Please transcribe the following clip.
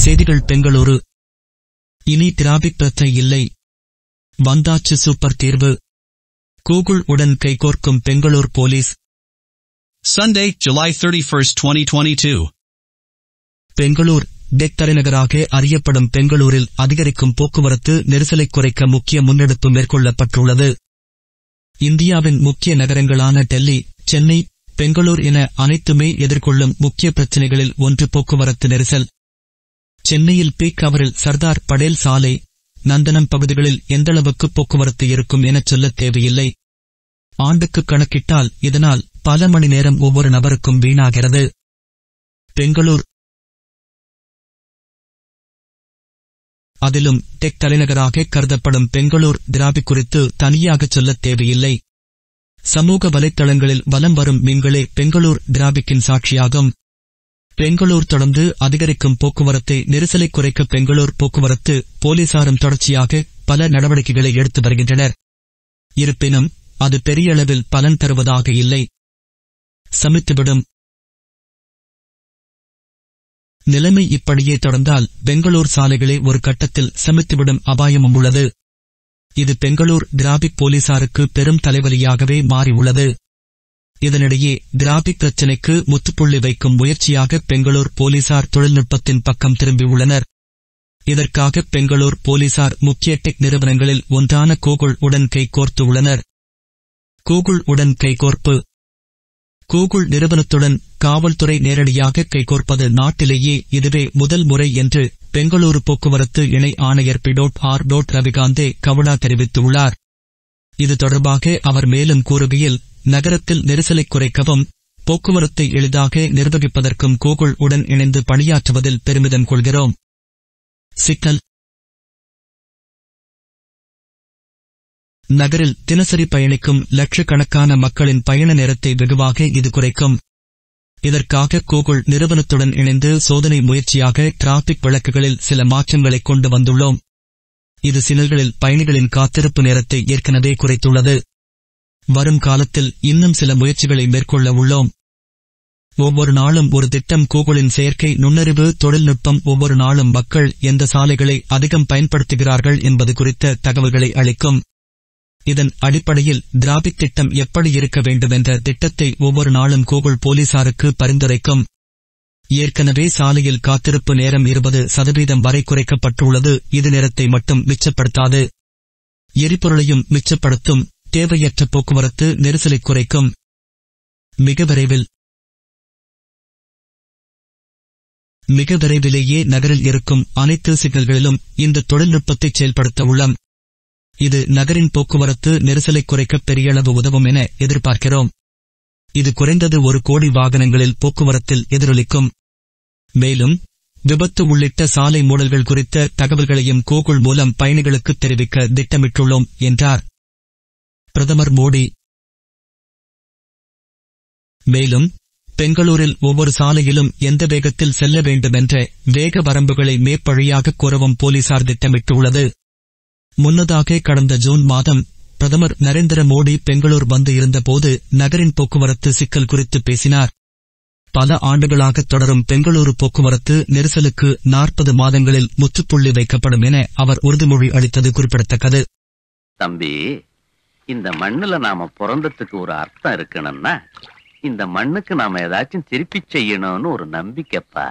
செய்திகள் பெங்களூரு. இனி டிராபிக் பிரச்சனை இல்லை, வந்தாச்சு சூப்பர் தீர்வு. கூகுள் உடன் கைகோர்க்கும் Bengaluru police. Sunday, July 31st, 2022. Bengaluru tech தலைநகராக அறியப்படும் பெங்களூரில் அதிகரிக்கும் போக்குவரத்து நெரிசலை குறைக்க முக்கிய முன்னெடுப்பு மேற்கொள்ளப்பட்டுள்ளது. இந்தியாவின் முக்கிய நகரங்களான டெல்லி, சென்னை, பெங்களூர் என அனைத்துமே எதிர்கொள்ளும் முக்கிய பிரச்சினைகளில் ஒன்று போக்குவரத்து நெரிசல். சென்னையில் பீக் அவரில் சர்தார் படேல் சாலை, நந்தனம் பகுதிகளில் எந்தளவுக்கு போக்குவரத்து இருக்கும் எனச் சொல்லத் தேவையில்லை. ஆண்டுக்கு கணக்கிட்டால் இதனால் பல மணி நேரம் ஒவ்வொரு நபருக்கும் வீணாகிறது. பெங்களூர் அதிலும் டெக் தலைநகராக கருதப்படும் பெங்களூர் டிராபிக் குறித்து தனியாகச் சொல்லத் தேவையில்லை. சமூக வலைத்தளங்களில் வலம் வரும் மீன்களே பெங்களூர் டிராபிக்கின் சாட்சியாகும். பெங்களூர் தொடர்ந்து அதிகரிக்கும் போக்குவரத்தை நெரிசலை குறைக்க பெங்களூர் போக்குவரத்து போலீசாரும் தொடர்ச்சியாக பல நடவடிக்கைகளை எடுத்து வருகின்றனர். இருப்பினும் அது பெரிய அளவில் பலன் தருவதாக இல்லை. சமித்துவிடும் நிலைமை இப்படியே தொடர்ந்தால் பெங்களூர் சாலைகளே ஒரு கட்டத்தில் சமித்துவிடும் அபாயமும் உள்ளது. இது பெங்களூர் டிராபிக் போலீசாருக்கு பெரும் தலைவலியாகவே மாறியுள்ளது. இதனிடையே டிராபிக் பிரச்சினைக்கு முற்றுப்புள்ளி வைக்கும் முயற்சியாக பெங்களூர் போலீசார் தொழில்நுட்பத்தின் பக்கம் திரும்பியுள்ளனர். இதற்காக பெங்களூர் போலீசார் முக்கிய டெக் நிறுவனங்களில் ஒன்றான கூகுள் உடன் கைகோர்த்து உள்ளனர். கூகுள் உடன் கைகோர்ப்பு. கூகுள் நிறுவனத்துடன் காவல்துறை நேரடியாக கைகோர்ப்பது நாட்டிலேயே இதுவே முதல் முறை என்று பெங்களூரு போக்குவரத்து இணை ஆணையர் பி.ஆர். ரவிகாந்தே கவுடா தெரிவித்துள்ளார். இது தொடர்பாக அவர் மேலும் கூறுகையில், நகரத்தில் நெரிசலை குறைக்கவும் போக்குவரத்தை எளிதாக நிர்வகிப்பதற்கும் கூகுள் உடன் இணைந்து பணியாற்றுவதில் பெருமிதம் கொள்கிறோம். சிக்கல். நகரில் தினசரி பயணிக்கும் லட்சக்கணக்கான மக்களின் பயண நேரத்தை வெகுவாக இது குறைக்கும். இதற்காக கூகுள் நிறுவனத்துடன் இணைந்து சோதனை முயற்சியாக டிராபிக் விளக்குகளில் சில மாற்றங்களை கொண்டு வந்துள்ளோம். இது சிக்னல்களில் பயணிகளின் காத்திருப்பு நேரத்தை ஏற்கனவே குறைத்துள்ளது. வரும் காலத்தில் இன்னும் சில முயற்சிகளை மேற்கொள்ள உள்ளோம். ஒவ்வொரு நாளும் ஒரு திட்டம். கூகுளின் செயற்கை நுண்ணறிவு தொழில்நுட்பம் ஒவ்வொரு நாளும் மக்கள் எந்த சாலைகளை அதிகம் பயன்படுத்துகிறார்கள் என்பது குறித்த தகவல்களை அளிக்கும். இதன் அடிப்படையில் டிராபிக் திட்டம் எப்படி இருக்க வேண்டும் என்ற திட்டத்தை ஒவ்வொரு நாளும் கூகுள் போலீசாருக்கு பரிந்துரைக்கும். ஏற்கனவே சாலையில் காத்திருப்பு நேரம் 20% வரை குறைக்கப்பட்டுள்ளது. இது நேரத்தை மட்டும் மிச்சப்படுத்தாது, எரிபொருளையும் மிச்சப்படுத்தும். தேவையற்ற போக்குவரத்து நெரிசலை குறைக்கும். மிக விரைவிலேயே நகரில் இருக்கும் அனைத்து சிக்னல்களிலும் இந்த தொழில்நுட்பத்தை செயல்படுத்த உள்ளோம். இது நகரின் போக்குவரத்து நெரிசலை குறைக்க பெரியளவு உதவும் என எதிர்பார்க்கிறோம். இது குறைந்தது 1 கோடி வாகனங்களில் போக்குவரத்தில் எதிரொலிக்கும். மேலும் விபத்து உள்ளிட்ட சாலை மூடல்கள் குறித்த தகவல்களையும் கூகுள் மூலம் பயணிகளுக்கு தெரிவிக்க திட்டமிட்டுள்ளோம் என்றார் பிரதமர் மோடி. மேலும் பெங்களூரில் ஒவ்வொரு சாலையிலும் எந்த வேகத்தில் செல்ல வேண்டுமென்ற வேக வரம்புகளை மேற்பழியாக கூறவும் போலீசார் திட்டமிட்டுள்ளது. முன்னதாக கடந்த ஜூன் மாதம் பிரதமர் நரேந்திர மோடி பெங்களூர் வந்து இருந்தபோது நகரின் போக்குவரத்து சிக்கல் குறித்து பேசினார். பல ஆண்டுகளாக தொடரும் பெங்களூரு போக்குவரத்து நெரிசலுக்கு 40 மாதங்களில் முற்றுப்புள்ளி வைக்கப்படும் என அவர் உறுதிமொழி அளித்தது குறிப்பிடத்தக்கது. தம்பி, இந்த மண்ணுல நாம பிறந்ததுக்கு ஒரு அர்த்தம் இருக்கணும்னா இந்த மண்ணுக்கு நாம ஏதாச்சும் திருப்பி செய்யணும்னு ஒரு நம்பிக்கைப்பா.